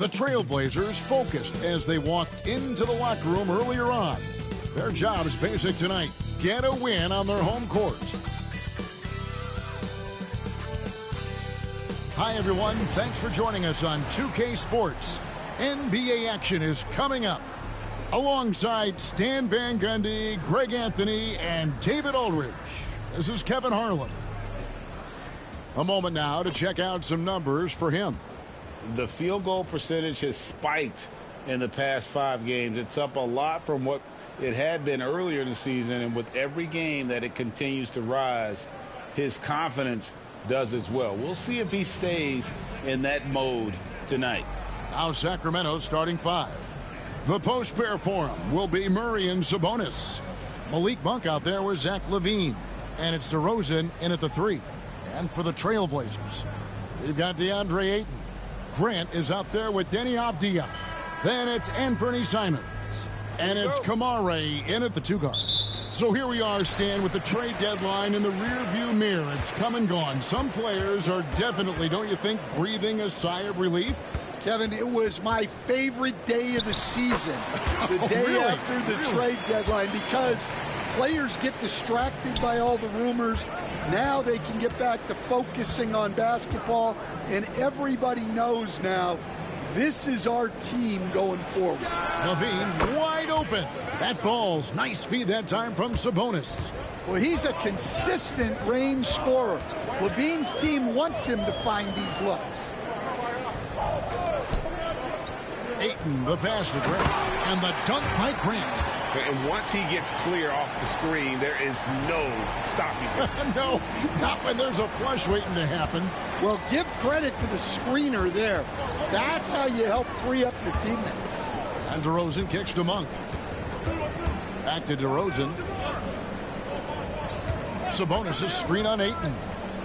The Trailblazers focused as they walked into the locker room earlier on. Their job is basic tonight. Get a win on their home court. Hi, everyone. Thanks for joining us on 2K Sports. NBA action is coming up. Alongside Stan Van Gundy, Greg Anthony, and David Aldridge. This is Kevin Harlan. A moment now to check out some numbers for him. The field goal percentage has spiked in the past 5 games. It's up a lot from what it had been earlier in the season, and with every game that it continues to rise, his confidence does as well. We'll see if he stays in that mode tonight. Now Sacramento's starting 5. The post pair for him will be Murray and Sabonis. Malik Monk out there with Zach LaVine. And it's DeRozan in at the 3. And for the Trailblazers, we've got DeAndre Ayton. Grant is out there with Denny Avdia. Then it's Anthony Simons. And it's Kamare in at the 2 guard. So here we are, Stan, with the trade deadline in the rearview mirror. It's come and gone. Some players are definitely, don't you think, breathing a sigh of relief? Kevin, it was my favorite day of the season, the day after the trade deadline, because players get distracted by all the rumors. Now they can get back to focusing on basketball, and everybody knows now this is our team going forward. LaVine wide open. That falls. Nice feed that time from Sabonis. Well, he's a consistent range scorer. LaVine's team wants him to find these looks. Ayton, the pass to Grant, and the dunk by Grant. And once he gets clear off the screen, there is no stopping him. No, not when there's a flush waiting to happen. Well, give credit to the screener there. That's how you help free up your teammates. And DeRozan kicks to Monk. Back to DeRozan. Sabonis' screen on Ayton.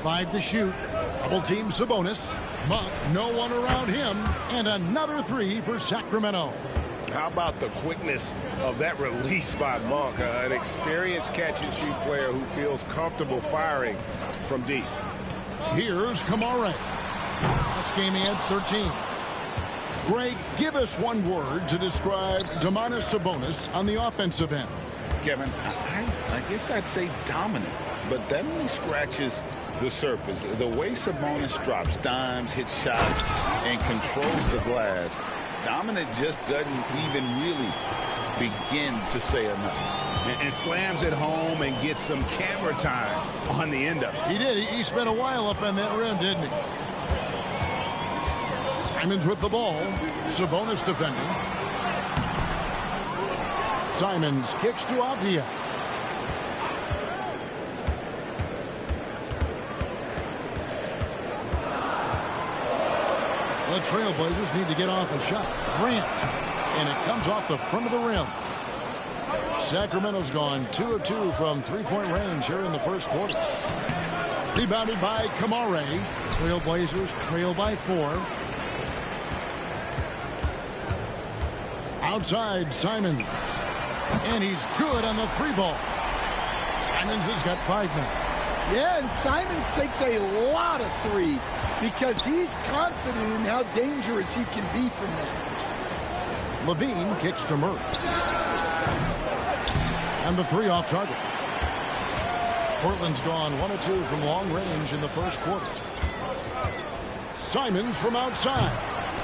5 to shoot. Double team Sabonis. Monk, no one around him. And another 3 for Sacramento. How about the quickness of that release by Monk? An experienced catch-and-shoot player who feels comfortable firing from deep. Here's Kamare. Last game he had 13. Greg, give us one word to describe Domantas Sabonis on the offensive end. Kevin, I guess I'd say dominant, but that only scratches the surface. The way Sabonis drops dimes, hits shots, and controls the glass, dominant just doesn't even really begin to say enough. And slams it home and gets some camera time on the end of it. He did. He spent a while up on that rim, didn't he? Simons with the ball. Sabonis defending. Simons kicks to Avdia. The Trailblazers need to get off a shot. Grant. And it comes off the front of the rim. Sacramento's gone 2 of 2 from three-point range here in the first quarter. Rebounded by Kamare. Trailblazers trail by 4. Outside, Simons. And he's good on the 3-ball. Simons has got 5 now. Yeah, and Simons takes a lot of threes because he's confident in how dangerous he can be from there. LaVine kicks to Murray. And the 3 off target. Portland's gone 1 of 2 from long range in the first quarter. Simons from outside.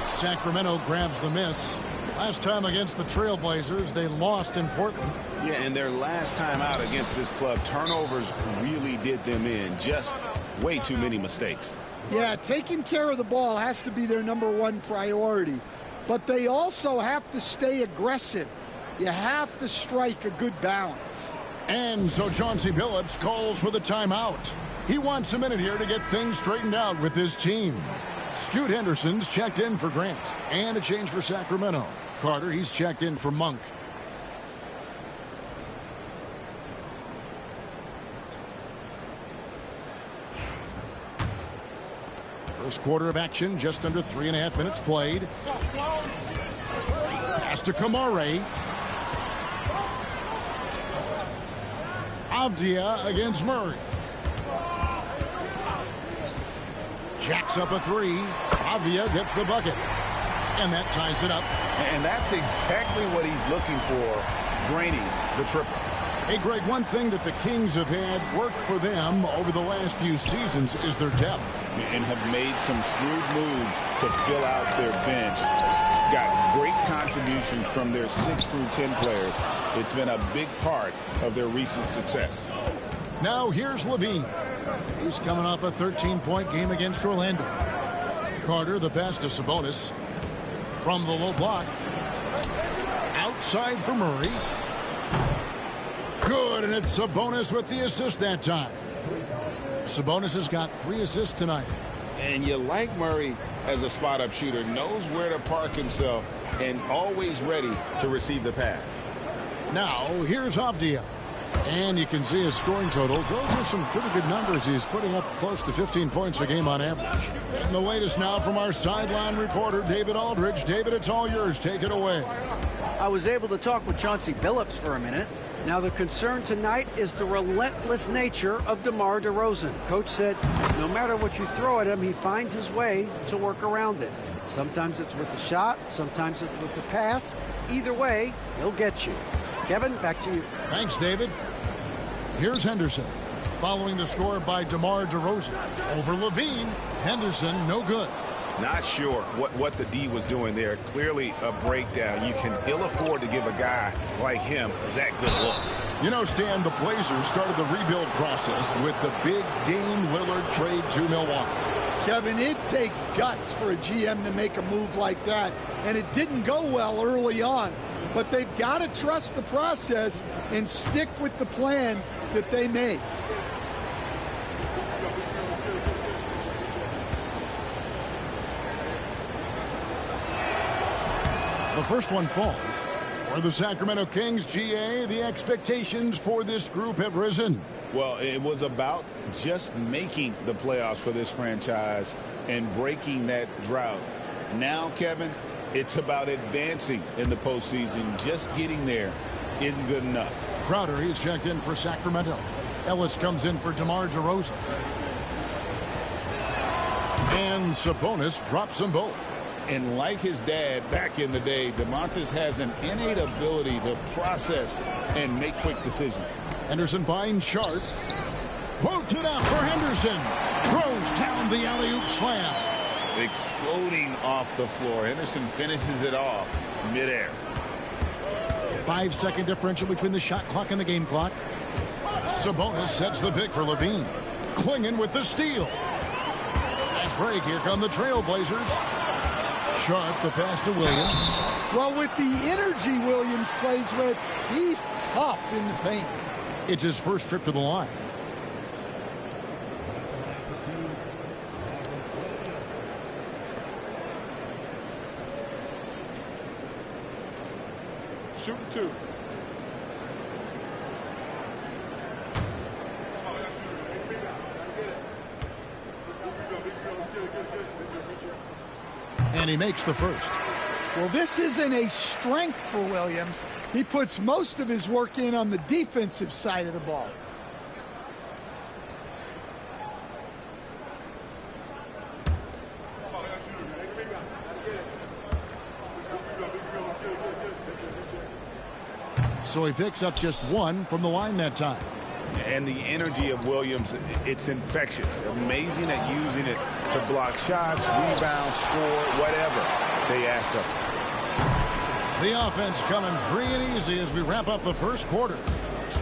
Sacramento grabs the miss. Last time against the Trailblazers, they lost in Portland. Yeah, and their last time out against this club, turnovers really did them in. Just way too many mistakes. Yeah, taking care of the ball has to be their #1 priority. But they also have to stay aggressive. You have to strike a good balance. And so Chauncey Billups calls for the timeout. He wants a minute here to get things straightened out with his team. Scoot Henderson's checked in for Grant. And a change for Sacramento. Carter, he's checked in for Monk. First quarter of action, just under 3.5 minutes played. Pass to Kamare. Avdia against Murray. Jacks up a 3. Avdia gets the bucket. And that ties it up. And that's exactly what he's looking for, draining the triple. Hey, Greg, one thing that the Kings have had work for them over the last few seasons is their depth. And have made some shrewd moves to fill out their bench. Got great contributions from their 6 through 10 players. It's been a big part of their recent success. Now here's Levine. He's coming off a 13-point game against Orlando. Carter, the pass to Sabonis. From the low block. Outside for Murray. Good, and it's Sabonis with the assist that time. Sabonis has got 3 assists tonight. And you like Murray as a spot-up shooter. Knows where to park himself and always ready to receive the pass. Now, here's Avdia. And you can see his scoring totals. Those are some pretty good numbers. He's putting up close to 15 points a game on average. And the latest now from our sideline reporter, David Aldridge. David, it's all yours. Take it away. I was able to talk with Chauncey Billups for a minute. Now, the concern tonight is the relentless nature of DeMar DeRozan. Coach said no matter what you throw at him, he finds his way to work around it. Sometimes it's with the shot, sometimes it's with the pass. Either way, he'll get you. Kevin, back to you. Thanks, David. Here's Henderson. Following the score by DeMar DeRozan. Over Levine. Henderson, no good. Not sure what the D was doing there. Clearly a breakdown. You can ill afford to give a guy like him that good look. You know, Stan, the Blazers started the rebuild process with the big Dame Lillard trade to Milwaukee. Kevin, it takes guts for a GM to make a move like that, and it didn't go well early on. But they've got to trust the process and stick with the plan that they made. The first one falls. For the Sacramento Kings, GA, the expectations for this group have risen. Well, it was about just making the playoffs for this franchise and breaking that drought. Now, Kevin, it's about advancing in the postseason. Just getting there isn't good enough. Crowder, he's checked in for Sacramento. Ellis comes in for DeMar DeRozan. And Sabonis drops them both. And like his dad back in the day, DeMontis has an innate ability to process and make quick decisions. Henderson finds Sharp. Quotes it out for Henderson. Throws down the alley-oop slam. Exploding off the floor. Henderson finishes it off midair. 5-second differential between the shot clock and the game clock. Sabonis sets the pick for Levine. Klingon with the steal. Nice break. Here come the Trailblazers. Sharp, the pass to Williams. Well, with the energy Williams plays with, he's tough in the paint. It's his first trip to the line. Shooting 2. And he makes the first. Well, this isn't a strength for Williams. He puts most of his work in on the defensive side of the ball. So he picks up just 1 from the line that time. And the energy of Williams, it's infectious. Amazing at using it to block shots, rebound, score, whatever they ask of him. The offense coming free and easy as we wrap up the first quarter.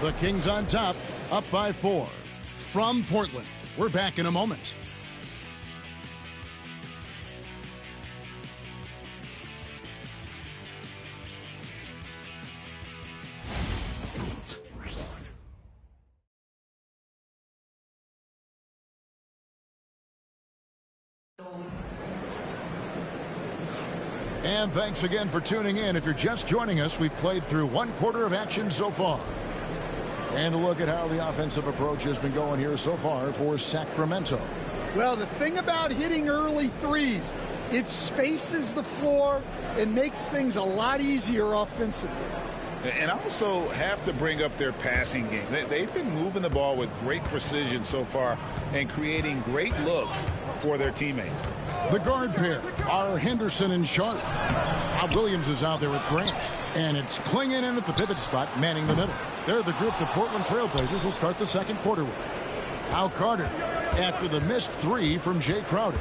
The Kings on top, up by 4. From Portland, we're back in a moment. And thanks again for tuning in. If you're just joining us, we've played through 1 quarter of action so far. And a look at how the offensive approach has been going here so far for Sacramento. Well, the thing about hitting early threes, it spaces the floor and makes things a lot easier offensively. And also have to bring up their passing game. They've been moving the ball with great precision so far and creating great looks for their teammates. The guard pair are Henderson and Sharp. Now Williams is out there with Grant. And it's Klingon in at the pivot spot, manning the middle. They're the group the Portland Trailblazers will start the second quarter with. Now Carter, after the missed three from Jay Crowder.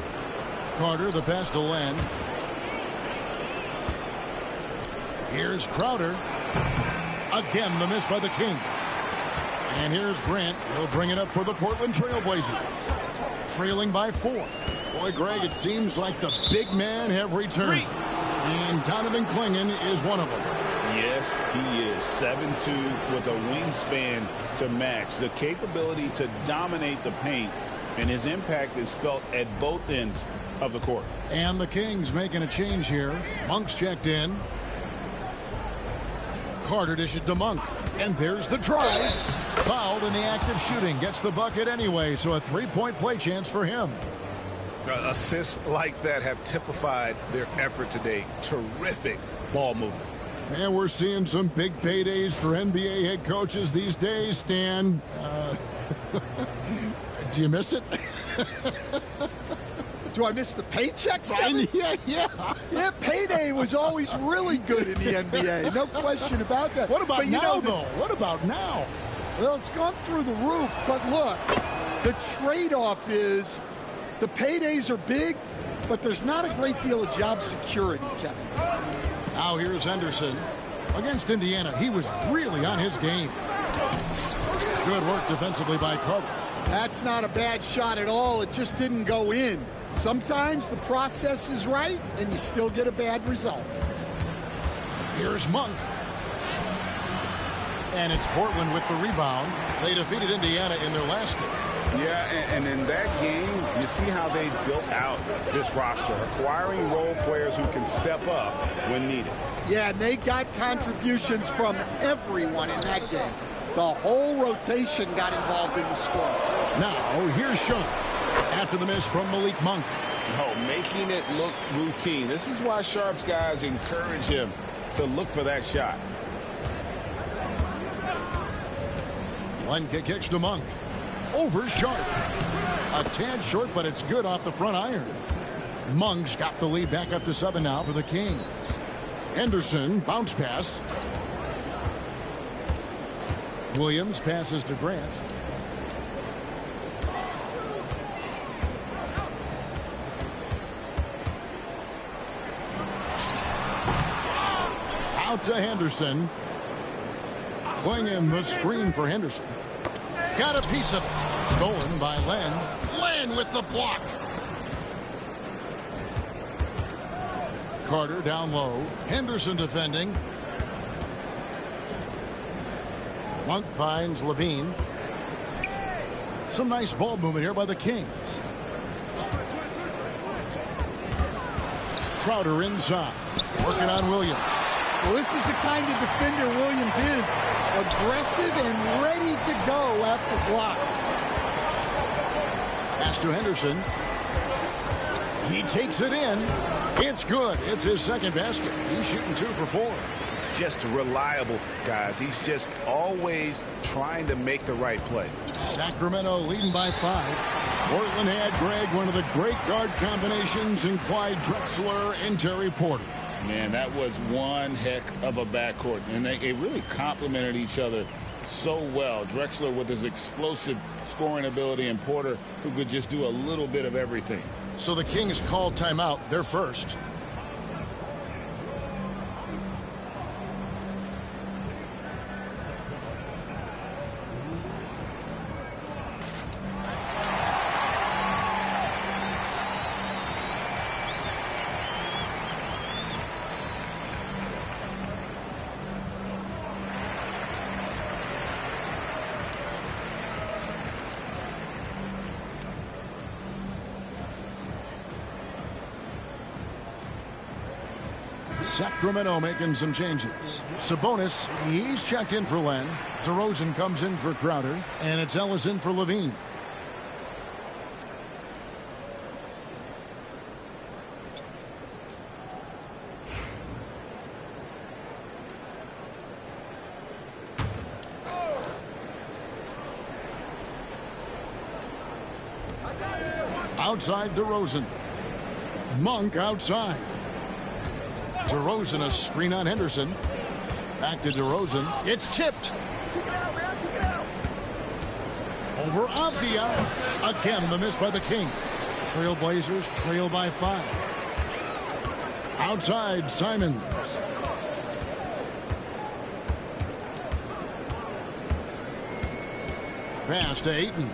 Carter, the pass to Len. Here's Crowder. Again, the miss by the Kings. And here's Grant. He'll bring it up for the Portland Trailblazers. Trailing by 4. Boy, Greg, it seems like the big men have returned. And Donovan Klingon is one of them. Yes, he is 7'2" with a wingspan to match. The capability to dominate the paint, and his impact is felt at both ends of the court. And the Kings making a change here. Monk's checked in. Carter dishes to Monk. And there's the drive. Fouled in the act of shooting. Gets the bucket anyway, so a three-point play chance for him. Assists like that have typified their effort today. Terrific ball movement. Man, we're seeing some big paydays for NBA head coaches these days, Stan. Do you miss it? Do I miss the paychecks? Yeah. Payday was always really good in the NBA. No question about that. What about now, though? What about now? Well, it's gone through the roof. But look, the trade-off is the paydays are big, but there's not a great deal of job security, Kevin. Now here's Henderson. Against Indiana, he was really on his game. Good work defensively by Carter. That's not a bad shot at all. It just didn't go in. Sometimes the process is right, and you still get a bad result. Here's Monk. And it's Portland with the rebound. They defeated Indiana in their last game. Yeah, and in that game, you see how they built out this roster, acquiring role players who can step up when needed. Yeah, and they got contributions from everyone in that game. The whole rotation got involved in the score. Now, here's Sharp after the miss from Malik Monk. Oh, making it look routine. This is why Sharp's guys encourage him to look for that shot. Lenka kicks to Monk. Over Sharp. A tad short, but it's good off the front iron. Monk's got the lead back up to 7 now for the Kings. Henderson, bounce pass. Williams passes to Grant. Out to Henderson. Klingon the screen for Henderson. Got a piece of it. Stolen by Len. Len with the block. Carter down low. Henderson defending. Monk finds Levine. Some nice ball movement here by the Kings. Crowder inside. Working on Williams. Well, this is the kind of defender Williams is. Aggressive and ready to go after blocks. Pass to Henderson. He takes it in. It's good. It's his second basket. He's shooting 2 for 4. Just reliable, guys. He's just always trying to make the right play. Sacramento leading by 5. Portland had, Greg, one of the great guard combinations in Clyde Drexler and Terry Porter. Man, that was one heck of a backcourt, and they really complemented each other so well. Drexler with his explosive scoring ability, and Porter who could just do a little bit of everything. So the Kings called timeout. They're first. Sacramento making some changes. Sabonis, he's checked in for Len. DeRozan comes in for Crowder. And it's Ellis in for Levine. outside DeRozan. Monk outside. DeRozan, a screen on Henderson. Back to DeRozan. It's tipped. Over Avdia. Again, the miss by the Kings. Trailblazers trail by 5. Outside, Simons. Pass to Ayton.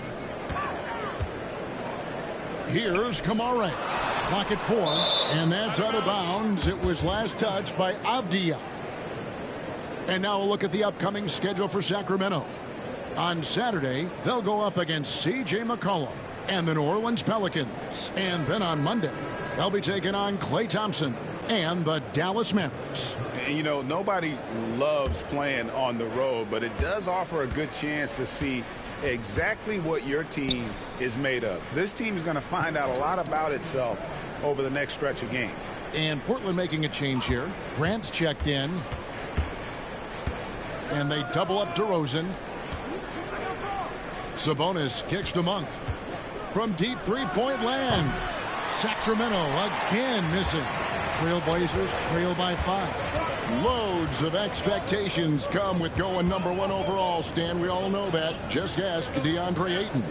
Here's Kamara. Clock at 4, and that's out of bounds. It was last touched by Avdia. And now a look at the upcoming schedule for Sacramento. On Saturday, they'll go up against C.J. McCollum and the New Orleans Pelicans. And then on Monday, they'll be taking on Klay Thompson and the Dallas Mavericks. And, you know, nobody loves playing on the road, but it does offer a good chance to see exactly what your team is made of. This team is going to find out a lot about itself over the next stretch of games. And Portland making a change here. Grant's checked in. And they double up DeRozan. Sabonis kicks to Monk. From deep three-point land. Sacramento again missing. Trailblazers trail by 5. Loads of expectations come with going #1 overall, Stan. We all know that. Just ask DeAndre Ayton.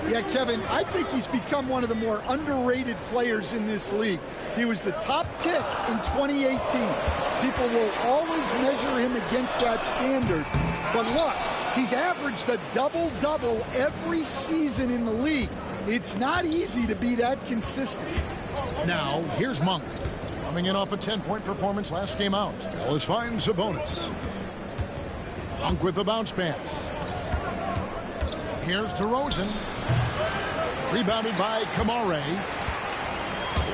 Yeah, Kevin, I think he's become one of the more underrated players in this league. He was the top pick in 2018. People will always measure him against that standard. But look, he's averaged a double-double every season in the league. It's not easy to be that consistent. Now, here's Monk. Coming in off a 10-point performance last game out. Dallas finds Sabonis. Monk with the bounce pass. Here's DeRozan. Rebounded by Kamara.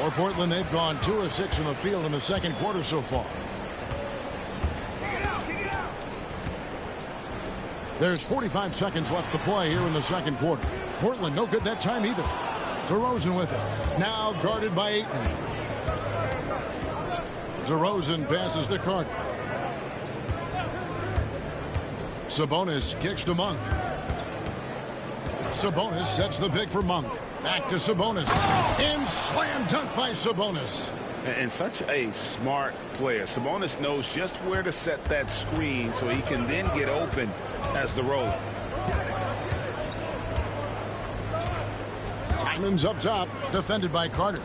For Portland, they've gone 2 of 6 in the field in the second quarter so far. There's 45 seconds left to play here in the second quarter. Portland no good that time either. DeRozan with it. Now guarded by Ayton. DeRozan passes to Carter. Sabonis kicks to Monk. Sabonis sets the pick for Monk. Back to Sabonis. And slam dunk by Sabonis. And such a smart player. Sabonis knows just where to set that screen so he can then get open as the roller. Simons up top, defended by Carter.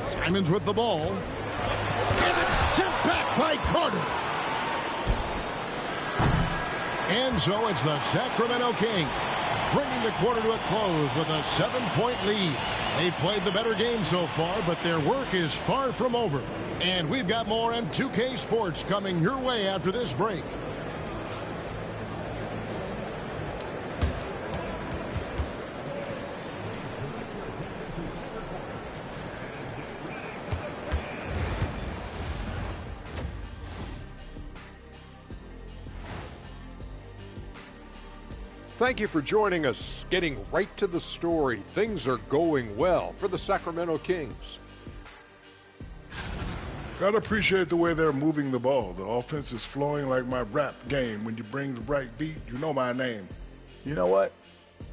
Simons with the ball. And it's sent back by Carter. And so it's the Sacramento Kings bringing the quarter to a close with a 7-point lead. They played the better game so far, but their work is far from over. And we've got more on 2K Sports coming your way after this break. Thank you for joining us. Getting right to the story. Things are going well for the Sacramento Kings. Gotta appreciate the way they're moving the ball. The offense is flowing like my rap game. When you bring the right beat, you know my name. You know what?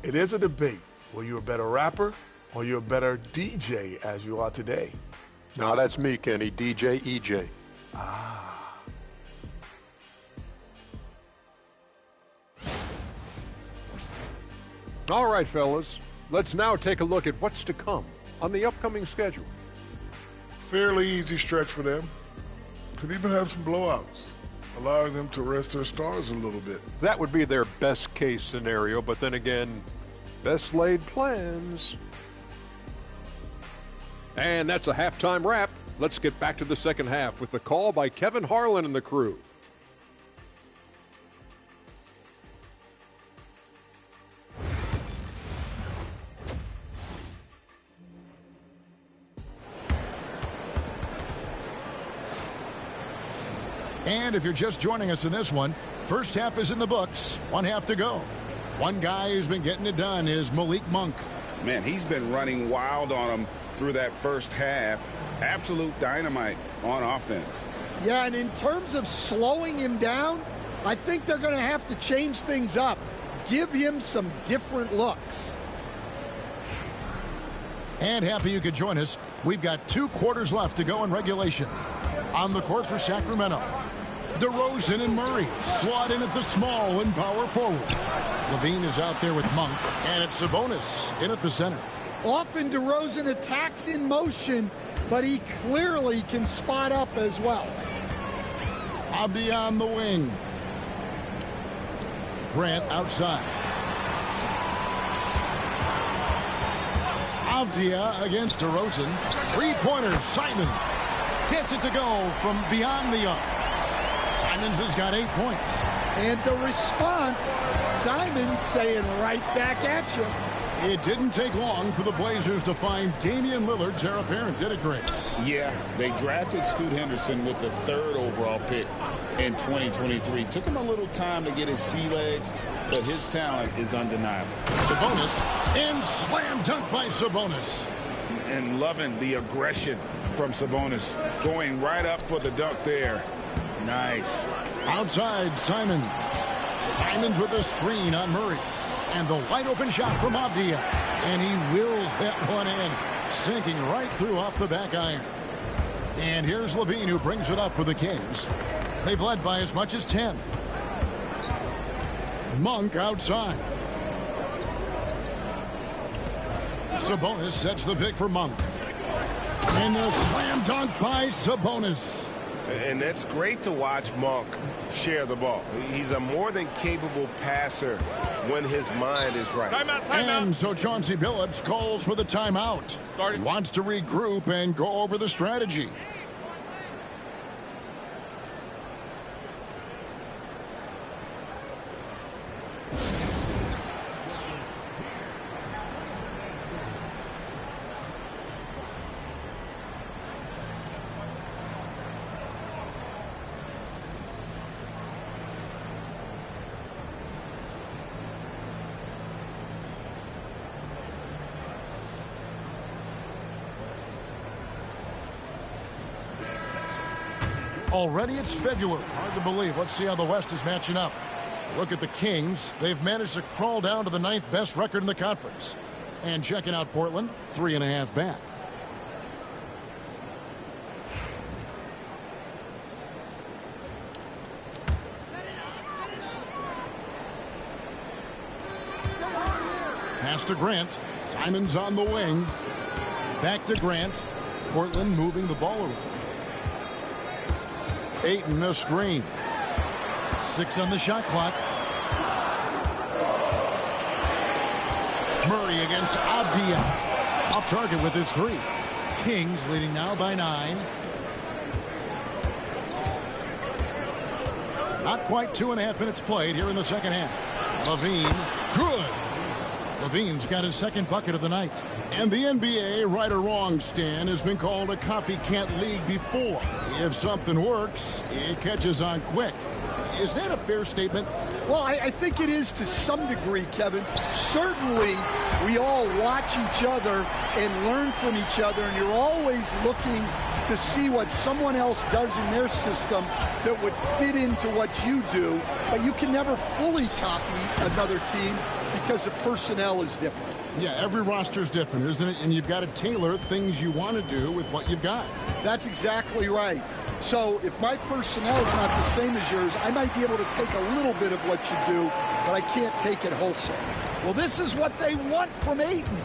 It is a debate. Were you a better rapper or you're a better DJ as you are today? No, that's me, Kenny. DJ EJ. All right, fellas. Let's now take a look at what's to come on the upcoming schedule. Fairly easy stretch for them. Could even have some blowouts, allowing them to rest their stars a little bit. That would be their best case scenario, but then again, best laid plans. And that's a halftime wrap. Let's get back to the second half with the call by Kevin Harlan and the crew. And if you're just joining us in this one, first half is in the books. 1 half to go. One guy who's been getting it done is Malik Monk. Man, he's been running wild on him through that first half. Absolute dynamite on offense. Yeah, and in terms of slowing him down, I think they're going to have to change things up. give him some different looks. And happy you could join us. We've got 2 quarters left to go in regulation. On the court for Sacramento, DeRozan and Murray slot in at the small and power forward. LaVine is out there with Monk, and it's Sabonis in at the center. Often DeRozan attacks in motion, but he clearly can spot up as well. Avdia on the wing. Grant outside. Avdia against DeRozan. 3-pointer, Simon. Gets it to go from beyond the arc. Simons has got 8 points. And the response, Simons saying right back at you. It didn't take long for the Blazers to find Damian Lillard's heir apparent, did it, Greg? Yeah, they drafted Scoot Henderson with the 3rd overall pick in 2023. Took him a little time to get his sea legs, but his talent is undeniable. Sabonis, and slam dunk by Sabonis. And loving the aggression from Sabonis, going right up for the dunk there. Nice. Outside, Simons. Simons with a screen on Murray. And the wide open shot from Avdia. And he wills that one in, sinking right through off the back iron. And here's LaVine, who brings it up for the Kings. They've led by as much as 10. Monk outside. Sabonis sets the pick for Monk. And the slam dunk by Sabonis. And that's great to watch Monk share the ball. He's a more than capable passer when his mind is right. Timeout. And so Chauncey Billups calls for the timeout. He wants to regroup and go over the strategy. Already it's February. Hard to believe. Let's see how the West is matching up. Look at the Kings. They've managed to crawl down to the 9th best record in the conference. And checking out Portland, 3.5 back. Pass to Grant. Simons on the wing. Back to Grant. Portland moving the ball around. Ayton a screen. 6 on the shot clock. Murray against Avdia. Off target with his 3. Kings leading now by 9. Not quite 2.5 minutes played here in the second half. LaVine, good. LaVine's got his 2nd bucket of the night. And the NBA, right or wrong, Stan, has been called a copycat league before. If something works, it catches on quick. Is that a fair statement? Well, I think it is to some degree, Kevin. Certainly, we all watch each other and learn from each other, and you're always looking to see what someone else does in their system that would fit into what you do, but you can never fully copy another team because the personnel is different. Yeah, every roster's different, isn't it? And you've got to tailor things you want to do with what you've got. That's exactly right. So if my personnel is not the same as yours, I might be able to take a little bit of what you do, but I can't take it wholesale. Well, this is what they want from Ayton.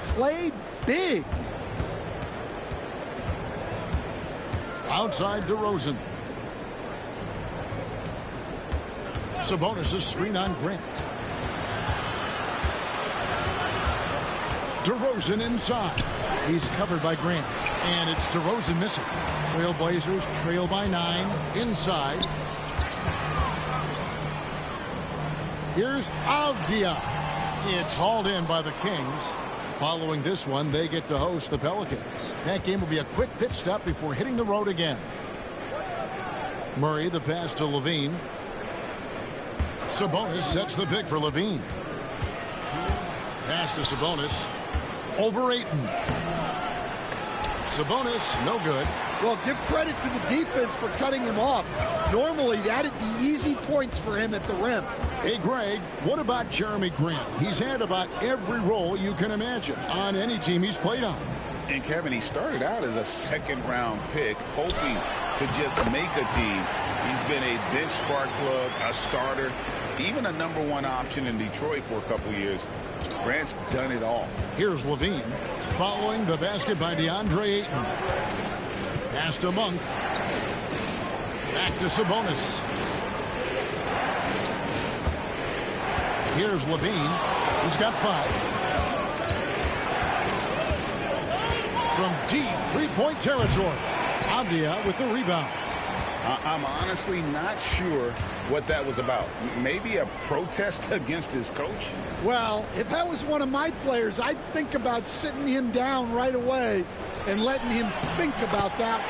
Play big. Outside DeRozan. Sabonis' screen on Grant. DeRozan inside. He's covered by Grant. And it's DeRozan missing. Trailblazers trail by 9. Inside. Here's Avdia. It's hauled in by the Kings. Following this one, they get to host the Pelicans. That game will be a quick pit stop before hitting the road again. Murray, the pass to LaVine. Sabonis sets the pick for LaVine. Pass to Sabonis. Over Ayton. Sabonis, no good. Well, give credit to the defense for cutting him off. Normally, that'd be easy points for him at the rim. Hey, Greg, what about Jeremy Grant? He's had about every role you can imagine on any team he's played on. And, Kevin, he started out as a second-round pick, hoping to just make a team. He's been a bench spark plug, a starter, even a #1 option in Detroit for a couple years. Grant's done it all. Here's Levine following the basket by DeAndre Ayton. Pass to Monk. Back to Sabonis. Here's Levine. He's got 5. From deep three-point territory. Avdia with the rebound. I'm honestly not sure what that was about. Maybe a protest against his coach? Well, if that was one of my players, I'd think about sitting him down right away and letting him think about that.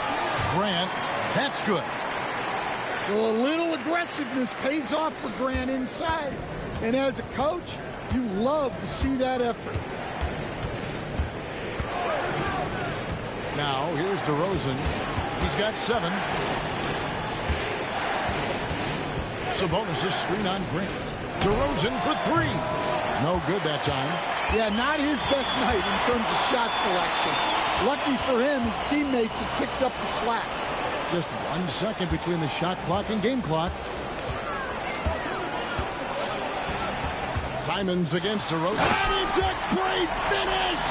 Grant, that's good. Well, a little aggressiveness pays off for Grant inside. And as a coach, you love to see that effort. Now, here's DeRozan. He's got 7. Sabonis' screen on Grant. DeRozan for 3. No good that time. Yeah, not his best night in terms of shot selection. Lucky for him, his teammates have picked up the slack. Just 1 second between the shot clock and game clock. Simons against DeRozan. And it's a great finish!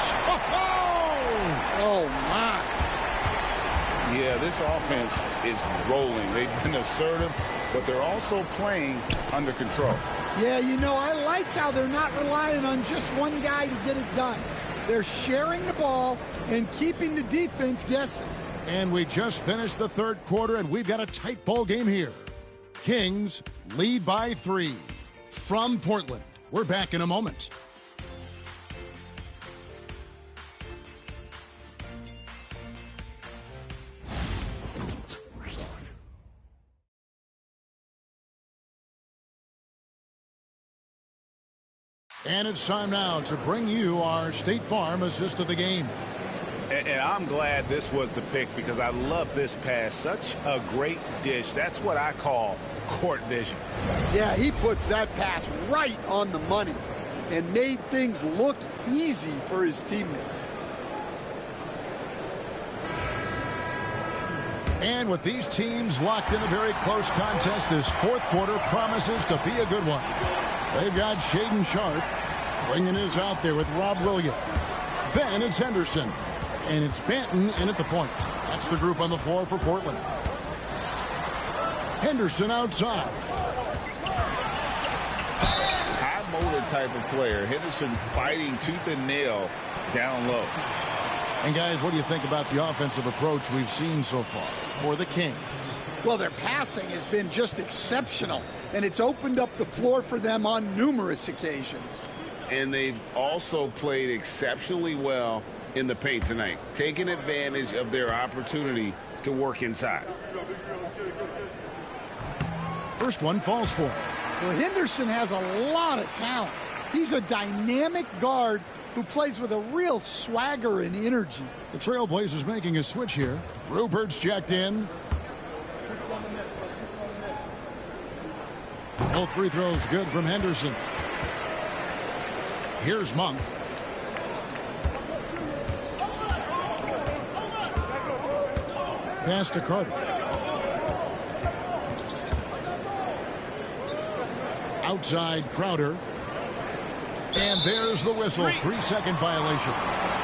Oh, my. Yeah, this offense is rolling. They've been assertive, but they're also playing under control. Yeah, you know, I like how they're not relying on just one guy to get it done. They're sharing the ball and keeping the defense guessing. And we just finished the 3rd quarter, and we've got a tight ball game here. Kings lead by 3. From Portland, we're back in a moment. And it's time now to bring you our State Farm assist of the game. And I'm glad this was the pick because I love this pass. Such a great dish. That's what I call court vision. Yeah, he puts that pass right on the money and made things look easy for his teammate. And with these teams locked in a very close contest, this 4th quarter promises to be a good one. They've got Shaedon Sharpe. Klingen is out there with Rob Williams. Then it's Henderson. And it's Banton in at the point. That's the group on the floor for Portland. Henderson outside. High motor type of player. Henderson fighting tooth and nail down low. And guys, what do you think about the offensive approach we've seen so far for the Kings? Well, their passing has been just exceptional, and it's opened up the floor for them on numerous occasions. And they've also played exceptionally well in the paint tonight, taking advantage of their opportunity to work inside. First one falls for him. Well, Henderson has a lot of talent. He's a dynamic guard who plays with a real swagger and energy. The Trailblazers making a switch here. Rupert's checked in. Both free throws good from Henderson. Here's Monk. Pass to Carter. Outside Crowder. And there's the whistle. 3-second violation.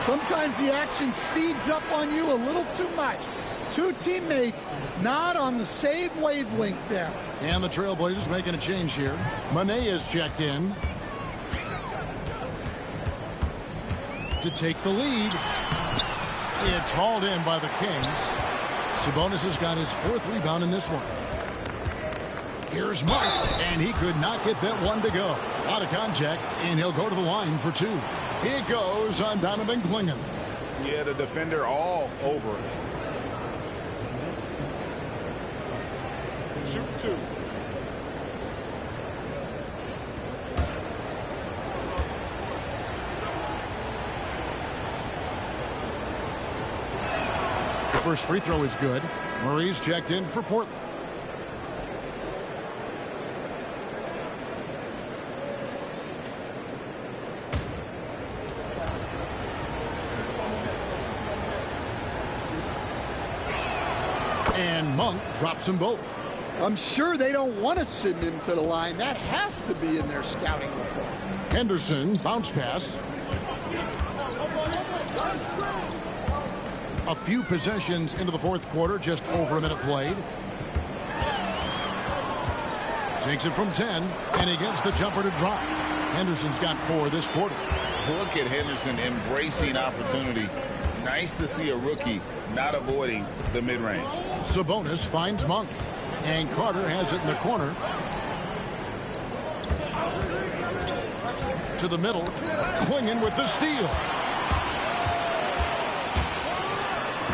Sometimes the action speeds up on you a little too much. Two teammates not on the same wavelength there. And the Trailblazers making a change here. Mané is checked in to take the lead. It's hauled in by the Kings. Sabonis has got his 4th rebound in this one. Here's Mark, and he could not get that one to go. Out of contact, and he'll go to the line for 2. It goes on Donovan Klingen. Yeah, the defender all over it. Shoot 2. First free throw is good. Murray's checked in for Portland. And Monk drops them both. I'm sure they don't want to send him to the line. That has to be in their scouting report. Henderson, bounce pass. A few possessions into the fourth quarter, just over a minute played. Takes it from 10, and he gets the jumper to drop. Henderson's got 4 this quarter. Look at Henderson embracing opportunity. Nice to see a rookie not avoiding the mid-range. Sabonis finds Monk, and Carter has it in the corner. To the middle, Quingen with the steal.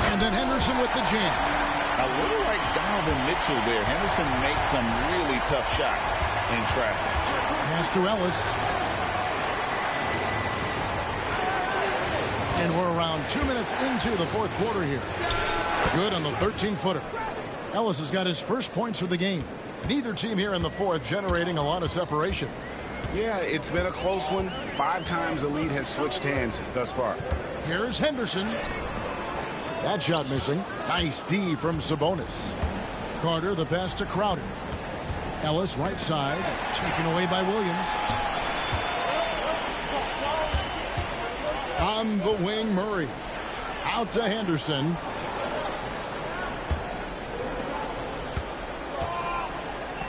And then Henderson with the jam. A little like Donovan Mitchell there. Henderson makes some really tough shots in traffic. Pass to Ellis. And we're around 2 minutes into the fourth quarter here. Good on the 13-footer. Ellis has got his first points of the game. Neither team here in the fourth generating a lot of separation. Yeah, it's been a close one. 5 times the lead has switched hands thus far. Here's Henderson. That shot missing. Nice D from Sabonis. Carter, the pass to Crowder. Ellis, right side, taken away by Williams. On the wing, Murray. Out to Henderson.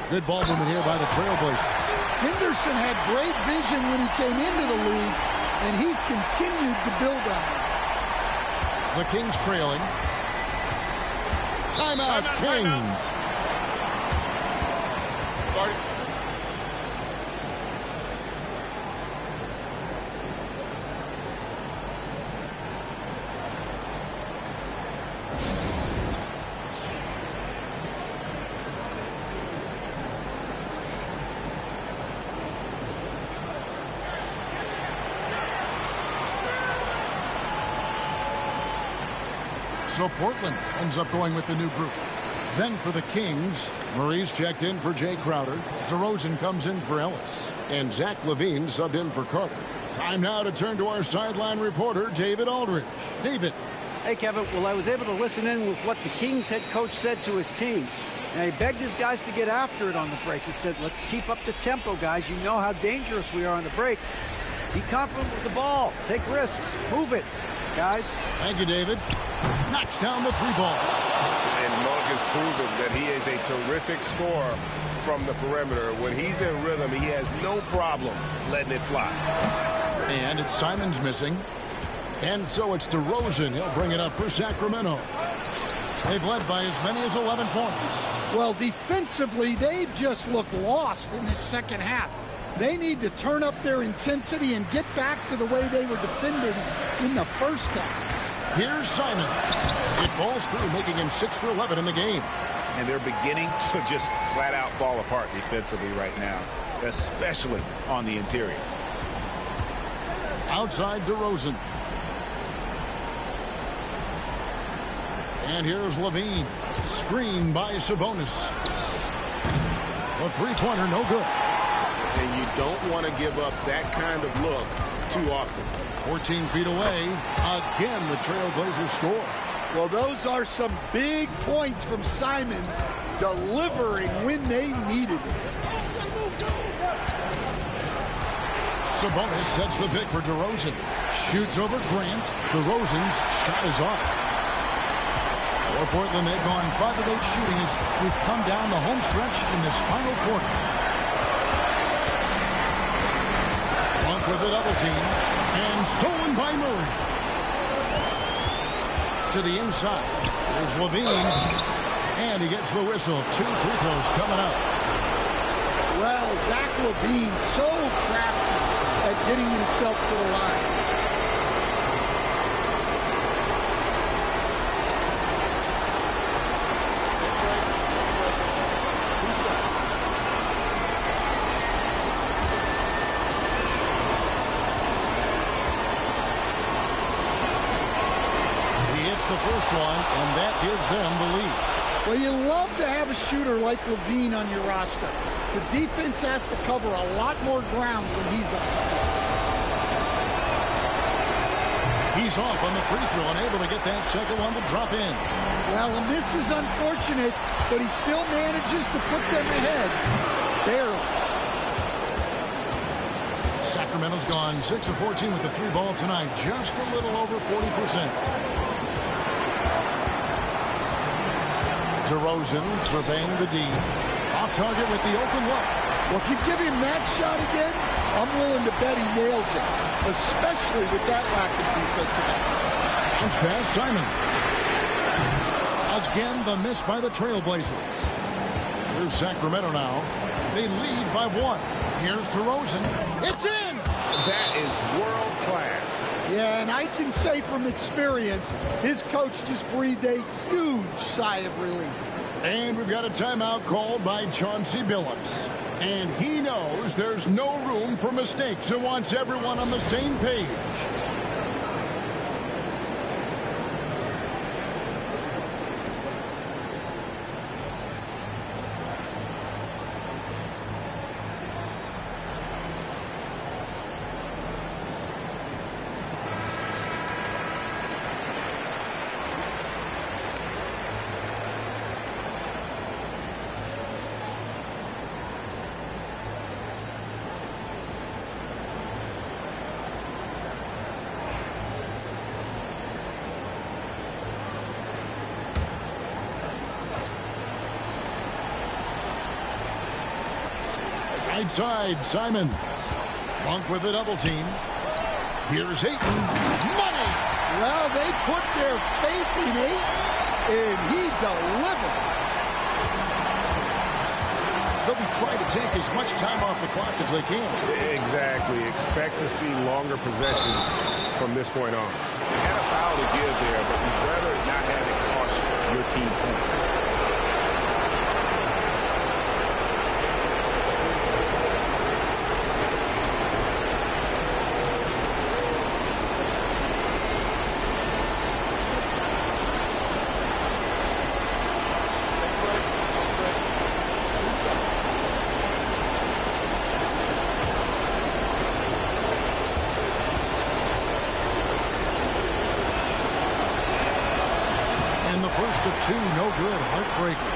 Good ball movement here by the Trailblazers. Henderson had great vision when he came into the league, and he's continued to build on it. The Kings trailing. Timeout, Kings. So Portland ends up going with the new group. Then for the Kings, Murray's checked in for Jay Crowder. DeRozan comes in for Ellis. And Zach LaVine subbed in for Carter. Time now to turn to our sideline reporter, David Aldridge. David. Hey, Kevin. Well, I was able to listen in with what the Kings head coach said to his team. And he begged his guys to get after it on the break. He said, let's keep up the tempo, guys. You know how dangerous we are on the break. Be confident with the ball. Take risks. Move it, guys. Thank you, David. Knocks down the 3 ball. And Monk has proven that he is a terrific scorer from the perimeter. When he's in rhythm, he has no problem letting it fly. And it's Simons missing. And so it's DeRozan. He'll bring it up for Sacramento. They've led by as many as 11 points. Well, defensively, they just look lost in the second half. They need to turn up their intensity and get back to the way they were defending in the first half. Here's Simons. It falls through, making him 6 for 11 in the game. And they're beginning to just flat out fall apart defensively right now, especially on the interior. Outside DeRozan. And here's LaVine. Screen by Sabonis. The 3-pointer, no good. And you don't want to give up that kind of look too often. 14 feet away. Again, the Trailblazers score. Well, those are some big points from Simons, delivering when they needed it. Sabonis sets the pick for DeRozan. Shoots over Grant. DeRozan's shot is off. For Portland, they've gone 5 of 8 shooting as we've come down the home stretch in this final quarter. Monk with a double team. And stolen by Murray. To the inside. There's LaVine. And he gets the whistle. 2 free throws coming up. Well, Zach LaVine so crafty at getting himself to the line. The first this one, and that gives them the lead. Well, you love to have a shooter like Levine on your roster. The defense has to cover a lot more ground when he's on the floor. He's off on the free throw and able to get that second one to drop in. Well, and this is unfortunate, but he still manages to put them ahead. Barely. Sacramento's gone 6 of 14 with the 3 ball tonight, just a little over 40%. DeRozan surveying the D. Off target with the open look. Well, if you give him that shot again, I'm willing to bet he nails it, especially with that lack of defensive effort. Bounce pass, Simon. Again, the miss by the Trailblazers. Here's Sacramento now. They lead by 1. Here's DeRozan. It's in! That is world class. Yeah, and I can say from experience, his coach just breathed a huge sigh of relief. And we've got a timeout called by Chauncey Billups. And he knows there's no room for mistakes and wants everyone on the same page. Right side, Simon. Monk with a double team. Here's Ayton. Money! Well, they put their faith in Ayton, and he delivered. They'll be trying to take as much time off the clock as they can. Exactly. Expect to see longer possessions from this point on. You had a foul to give there, but you'd rather not have it cost your team points. First of 2, no good. Heartbreaker.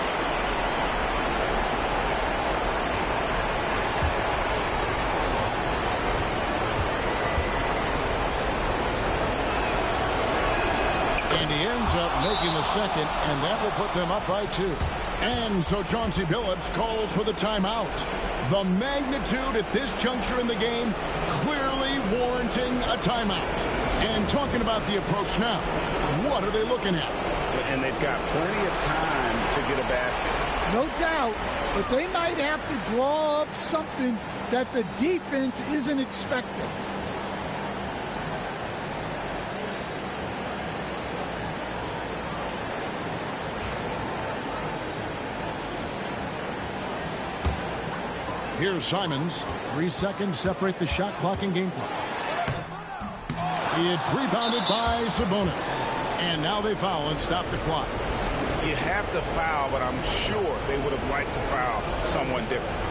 And he ends up making the second, and that will put them up by 2. And so Chauncey Billups calls for the timeout. The magnitude at this juncture in the game clearly warranting a timeout. And talking about the approach now, what are they looking at? And they've got plenty of time to get a basket. No doubt, but they might have to draw up something that the defense isn't expecting. Here's Simons. 3 seconds separate the shot clock and game clock. It's rebounded by Sabonis. And now they foul and stop the clock. You have to foul, but I'm sure they would have liked to foul someone different.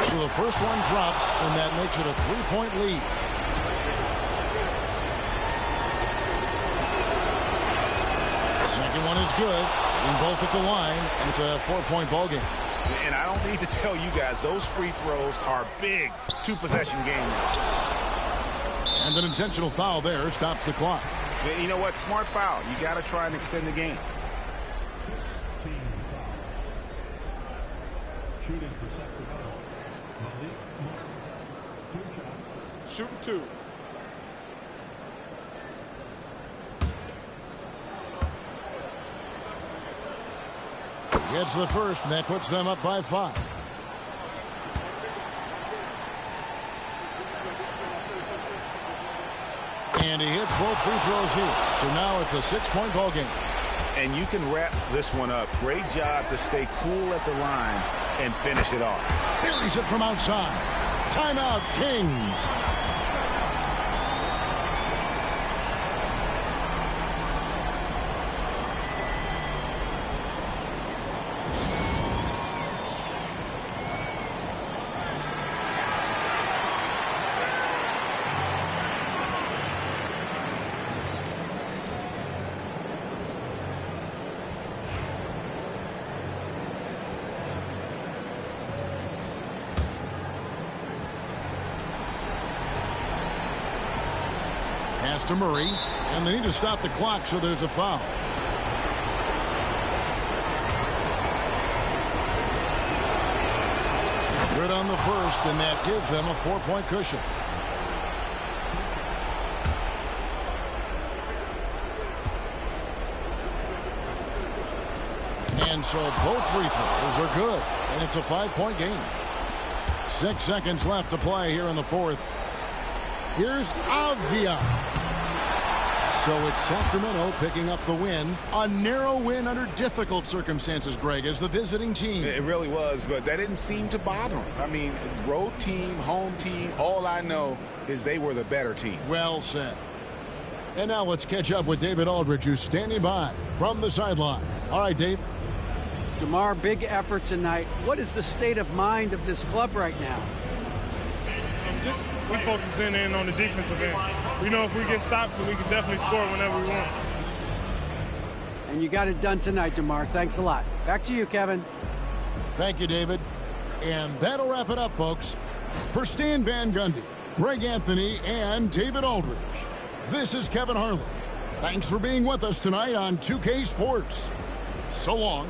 So the first one drops, and that makes it a 3-point lead. Second one is good, and both at the line, and it's a 4-point ball game. And I don't need to tell you guys, those free throws are big 2-possession game. And an intentional foul there stops the clock. You know what? Smart foul. You got to try and extend the game. Shooting for Sacramento. Shooting 2. Gets the first, and that puts them up by 5. And he hits both free throws here. So now it's a 6-point ball game. And you can wrap this one up. Great job to stay cool at the line and finish it off. Buries it from outside. Timeout, Kings. Pass to Murray, and they need to stop the clock, so there's a foul. Good on the first, and that gives them a 4-point cushion. And so both free throws are good, and it's a 5-point game. 6 seconds left to play here in the fourth. Here's Avdia. So it's Sacramento picking up the win. A narrow win under difficult circumstances, Greg, as the visiting team. It really was, but that didn't seem to bother them. I mean, road team, home team, all I know is they were the better team. Well said. And now let's catch up with David Aldridge, who's standing by from the sideline. All right, Dave. DeMar, big effort tonight. What is the state of mind of this club right now? We focus in on the defensive end. We know if we get stops, we can definitely score whenever we want. And you got it done tonight, DeMar. Thanks a lot. Back to you, Kevin. Thank you, David. And that'll wrap it up, folks. For Stan Van Gundy, Greg Anthony, and David Aldridge, this is Kevin Harlan. Thanks for being with us tonight on 2K Sports. So long.